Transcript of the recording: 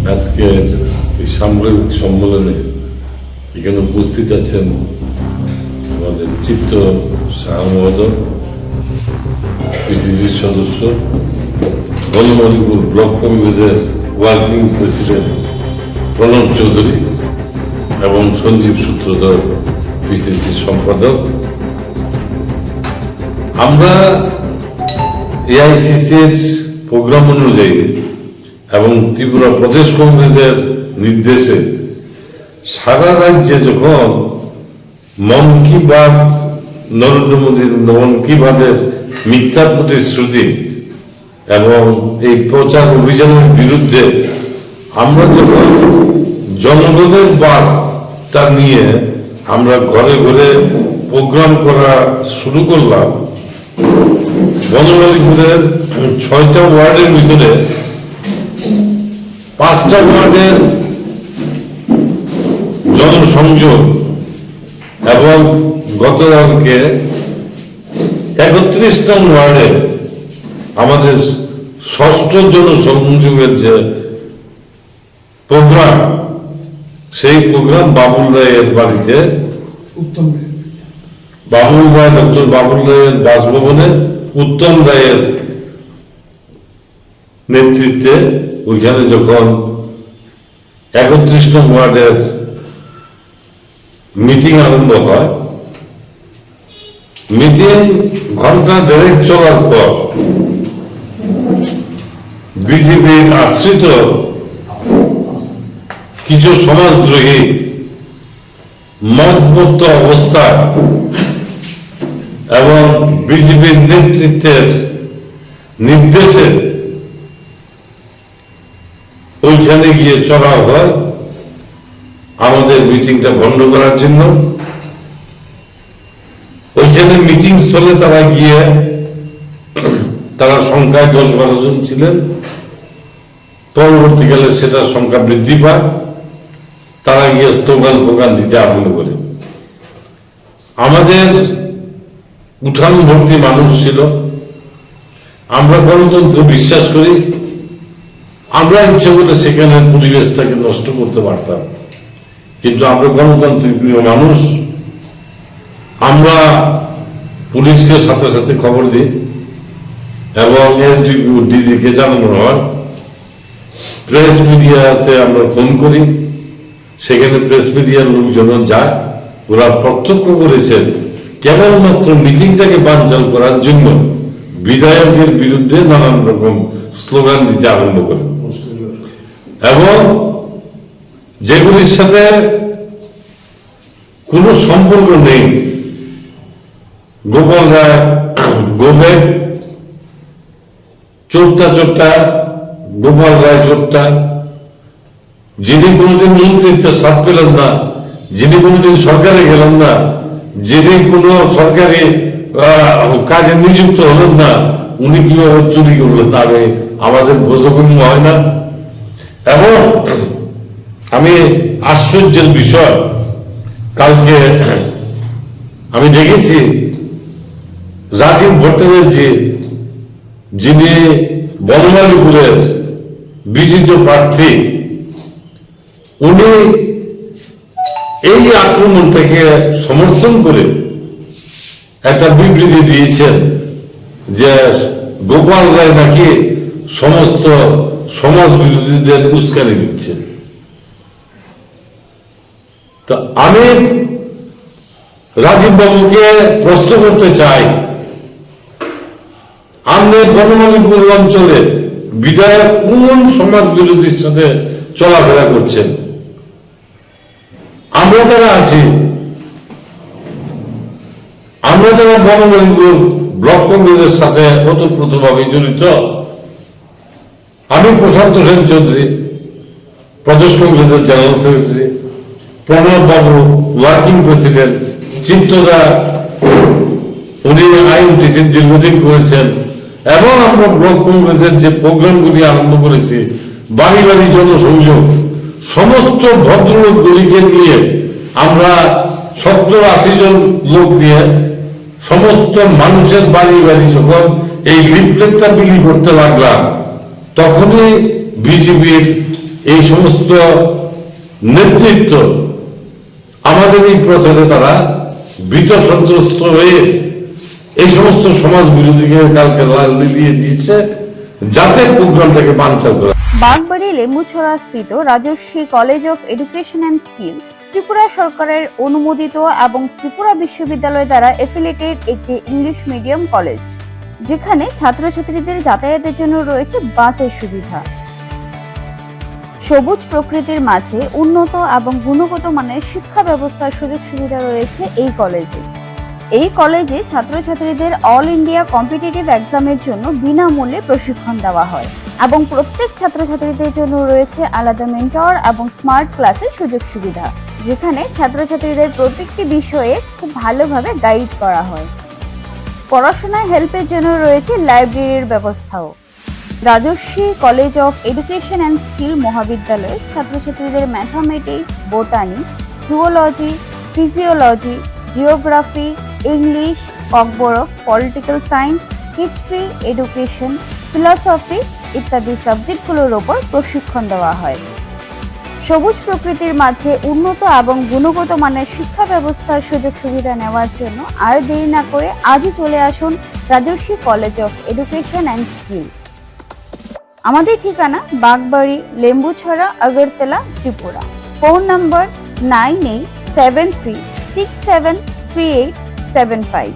আজকের এই সাংবাদিক সম্মেলনে এখানে উপস্থিত আছেন আমাদের চিত্ত শাহ মহোদয়, পিসিসির সদস্য, বনমালীপুর ব্লক কংগ্রেসের ওয়ার্কিং প্রেসিডেন্ট প্রণব চৌধুরী এবং সঞ্জীব সূত্রধর পিসিসির সম্পাদক। আমরা এআইসিসির প্রোগ্রাম অনুযায়ী এবং ত্রিপুরা প্রদেশ কংগ্রেসের নির্দেশে সারা রাজ্যে যখন মন কি বাত, নরেন্দ্র মোদীর মন কি বাতের মিথ্যা প্রতিশ্রুতি এবং এই প্রচার অভিযানের বিরুদ্ধে আমরা যখন জনগণের বার্তা নিয়ে আমরা ঘরে ঘরে প্রোগ্রাম করা শুরু করলাম, বনমালীপুরের 6টা ওয়ার্ডের ভিতরে 5টা ওয়ার্ডের জনসংযোগ এবং গতকালকে 31 নং ওয়ার্ডে আমাদের 6ষ্ঠ জনসংযোগের যে প্রোগ্রাম, সেই প্রোগ্রাম বাবুল রায়ের বাড়িতে, ডক্টর বাবুল রায়ের বাসভবনে উত্তম রায়ের নেতৃত্বে ওইখানে যখন 31 নং ওয়ার্ডের মিটিং আরম্ভ হয়, মিটিং ঘন্টা দেড়েক চলার পর বিজেপির আশ্রিত কিছু সমাজদ্রোহী মদমত্ত অবস্থা এবং বিজেপির নেতৃত্বের নির্দেশে ওইখানে গিয়ে চড়াও হয় আমাদের মিটিংটা বন্ধ করার জন্য। ওইখানে মিটিং স্থলে তারা গিয়ে, তারা সংখ্যায় 10-12 জন ছিলেন, পরবর্তীকালে সেটা সংখ্যা বৃদ্ধি পায়, তারা গিয়ে স্লোগান দিতে আরম্ভ করে। আমাদের উঠান ভর্তি মানুষ ছিল, আমরা গণতন্ত্রে বিশ্বাস করি, আমরা ইচ্ছে করলে সেখানে পরিবেশটাকে নষ্ট করতে পারতাম, কিন্তু আমরা গণতান্ত্রিক প্রিয় মানুষ। আমরা পুলিশকে সাথে সাথে খবর দিই এবং এসডিপিও ডিজিকে জানানো হয়, প্রেস মিডিয়াতে আমরা ফোন করি, সেখানে প্রেস মিডিয়ার লোকজন যায়, ওরা প্রত্যক্ষ করেছেন কেবলমাত্র মিটিংটাকে বানচাল করার জন্য বিধায়কের বিরুদ্ধে নানান রকম স্লোগান দিতে আরম্ভ করে এবং যেগুলির সাথে কোনো সম্পর্ক নেই। গোপাল রায় গোবেক চোরটা গোপাল রায় চোরটা, যিনি কোনোদিন মন্ত্রিত্বের স্বাদ পেলেন না, যিনি কোনোদিন সরকারে গেলেন না, যিনি কোনো সরকারি কাজে নিযুক্ত হলেন না, উনি কিভাবে চুরি করলেন আগে আমাদের বোধগম্য হয় না। এবং আমি আশ্চর্যের বিষয়, কালকে আমি দেখেছি রাজীব ভট্টাচার্য, যিনি বনমালীপুরের বিজিত প্রার্থী, উনি এই আক্রমণটাকে সমর্থন করে একটা বিবৃতি দিয়েছেন যে গোপাল রায় নাকি সমস্ত সমাজ বিরোধীদের উস্কানি দিচ্ছে। তা আমি রাজীব বাবুকে প্রশ্ন করতে চাই, আমাদের বনমালীপুর অঞ্চলে বিধায়ক কোন সমাজ বিরোধীর সাথে চলাফেরা করছেন? আমরা যারা আছি, আমরা যারা বনমালীপুর ব্লক কংগ্রেসের সাথে ওতপ্রোতভাবে জড়িত, আমি প্রশান্ত সেন চৌধুরী, প্রদেশ কংগ্রেসের জেনারেল সেক্রেটারি, প্রণব বাবু ওয়ার্কিং প্রেসিডেন্ট, চিত্তদা উনি আইএনটিসির দীর্ঘদিন করেছেন, এবং আমরা ব্লক কংগ্রেসের যে প্রোগ্রামগুলি আরম্ভ করেছি, বাড়ি বাড়ি জনসংযোগ, সমস্ত ভদ্রলোকগুলিকে নিয়ে আমরা 70-80 জন লোক নিয়ে সমস্ত মানুষের বাড়ি বাড়ি যখন এই লিফলেটটা বিলি করতে লাগলাম, তখনই বিজেপির এই সমস্ত নেতৃত্ব আমাদের এই প্রচারে তারা ভীত সন্ত্রস্ত হয়ে এই সমস্ত সমাজ বিরোধীকে কালকে লাল লিলিয়ে দিয়েছে যাতে প্রোগ্রামটাকে বানচাল করা। বাগবাড়ি লেম্বুছড়া স্থিত Rajarshi college of education and skill Tripura সরকারের অনুমোদিত এবং ত্রিপুরা বিশ্ববিদ্যালয় দ্বারা এফিলিয়েটেড একটি ইংলিশ মিডিয়াম কলেজ, যেখানে ছাত্রছাত্রীদের যাতায়াতের জন্য রয়েছে বাসের সুবিধা। সবুজ প্রকৃতির মাঝে উন্নত এবং গুণগত মানের শিক্ষা ব্যবস্থার সুযোগ সুবিধা রয়েছে এই কলেজে। এই কলেজে ছাত্রছাত্রীদের অল ইন্ডিয়া কম্পিটিটিভ এক্সামের জন্য বিনামূল্যে প্রশিক্ষণ দেওয়া হয় এবং প্রত্যেক ছাত্রছাত্রীদের জন্য রয়েছে আলাদা মেন্টর এবং স্মার্ট ক্লাসের সুযোগ সুবিধা, যেখানে ছাত্রছাত্রীদের প্রত্যেকটি বিষয়ে খুব ভালোভাবে গাইড করা হয়। পড়াশোনায় হেল্পের জন্য রয়েছে লাইব্রেরির ব্যবস্থাও। Rajarshi college of education and skill মহাবিদ্যালয়ে ছাত্রছাত্রীদের mathematics, botany, zoology, physiology, geography, English, Kokborok, political science, history, education, philosophy ইত্যাদি সাবজেক্টগুলোর ওপর প্রশিক্ষণ দেওয়া হয়। সবুজ প্রকৃতির মাঝে উন্নত এবং গুণগত মানের শিক্ষা ব্যবস্থার সুযোগ সুবিধা নেওয়ার জন্য আর দেরি না করে আজই চলে আসুন Rajarshi college of education and skill. আমাদের ঠিকানা বাগবাড়ি, লেম্বুছড়া, আগরতলা, ত্রিপুরা। Phone number 9873673875।